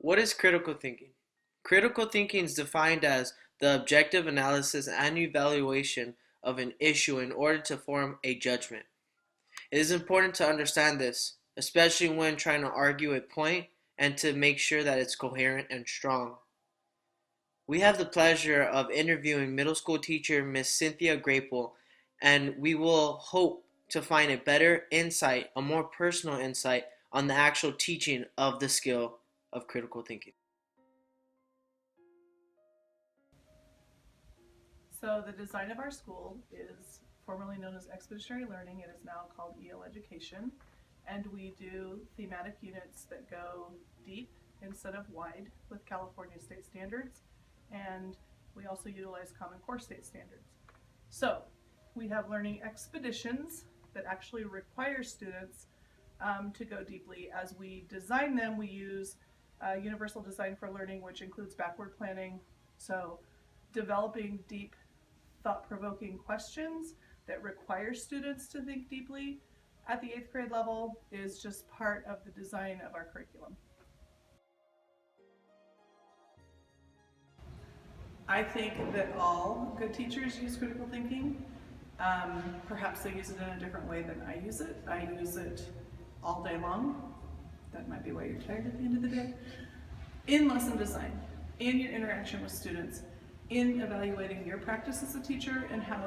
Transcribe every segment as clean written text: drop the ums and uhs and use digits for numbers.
What is critical thinking? Critical thinking is defined as the objective analysis and evaluation of an issue in order to form a judgment. It is important to understand this, especially when trying to argue a point and to make sure that it's coherent and strong. We have the pleasure of interviewing middle school teacher Miss Cynthia Grapel, and we will hope to find a better insight, a more personal insight on the actual teaching of the skill of critical thinking. So the design of our school is formerly known as Expeditionary Learning. It is now called EL Education. And we do thematic units that go deep instead of wide with California state standards. And we also utilize Common Core state standards. So we have learning expeditions that actually require students to go deeply. As we design them, we use Universal Design for Learning, which includes backward planning. So developing deep, thought-provoking questions that require students to think deeply at the 8th grade level is just part of the design of our curriculum. I think that all good teachers use critical thinking. Perhaps they use it in a different way than I use it. I use it all day long. That might be why you're tired at the end of the day. In lesson design, in your interaction with students, in evaluating your practice as a teacher and how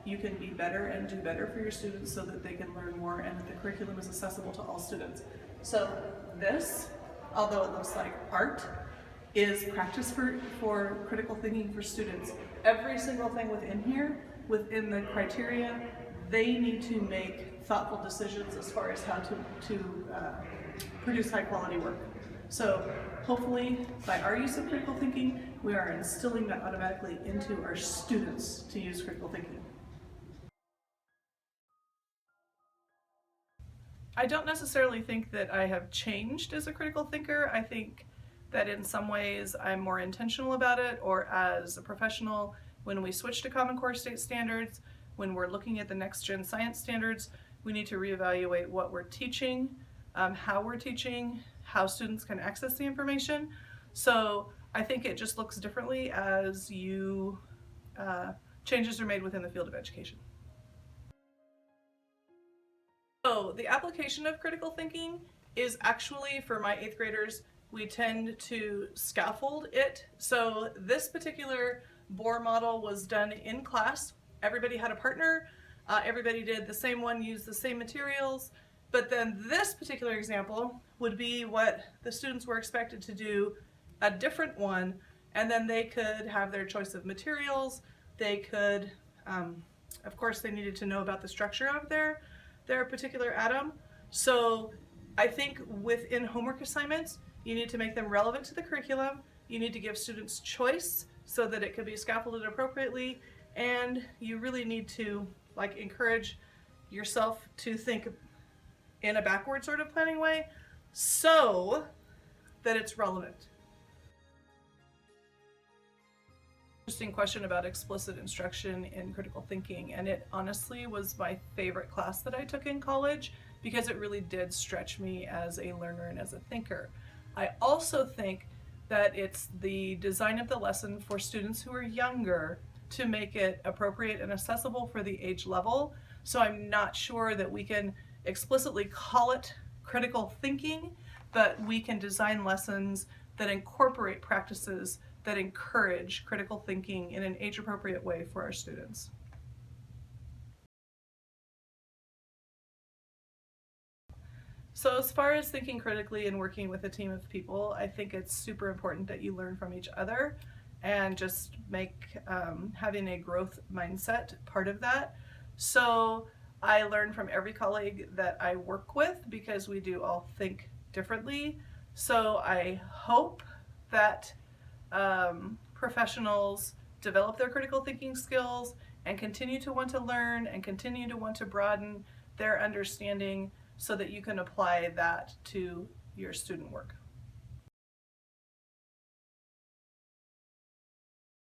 you can be better and do better for your students so that they can learn more and that the curriculum is accessible to all students. So this, although it looks like art, is practice for critical thinking for students. Every single thing within here, within the criteria, they need to make thoughtful decisions as far as how to produce high quality work. So hopefully by our use of critical thinking, we are instilling that automatically into our students to use critical thinking. I don't necessarily think that I have changed as a critical thinker. I think that in some ways I'm more intentional about it, or as a professional, when we switch to Common Core state standards, when we're looking at the next gen science standards, we need to reevaluate what we're teaching, how we're teaching, how students can access the information. So I think it just looks differently as changes are made within the field of education. So the application of critical thinking is actually, for my 8th graders, we tend to scaffold it. So this particular Bohr model was done in class. Everybody had a partner. Everybody did the same one, used the same materials. But then this particular example would be what the students were expected to do, a different one, and then they could have their choice of materials. They could, of course, they needed to know about the structure of their particular atom. So I think within homework assignments, you need to make them relevant to the curriculum. You need to give students choice so that it could be scaffolded appropriately, and you really need to encourage yourself to think in a backward sort of planning way so that it's relevant. Interesting question about explicit instruction in critical thinking, and it honestly was my favorite class that I took in college because it really did stretch me as a learner and as a thinker. I also think that it's the design of the lesson for students who are younger to make it appropriate and accessible for the age level. So I'm not sure that we can explicitly call it critical thinking, but we can design lessons that incorporate practices that encourage critical thinking in an age-appropriate way for our students. So as far as thinking critically and working with a team of people, I think it's super important that you learn from each other and just make having a growth mindset part of that. So I learn from every colleague that I work with because we do all think differently. So I hope that professionals develop their critical thinking skills and continue to want to learn and continue to want to broaden their understanding so that you can apply that to your student work.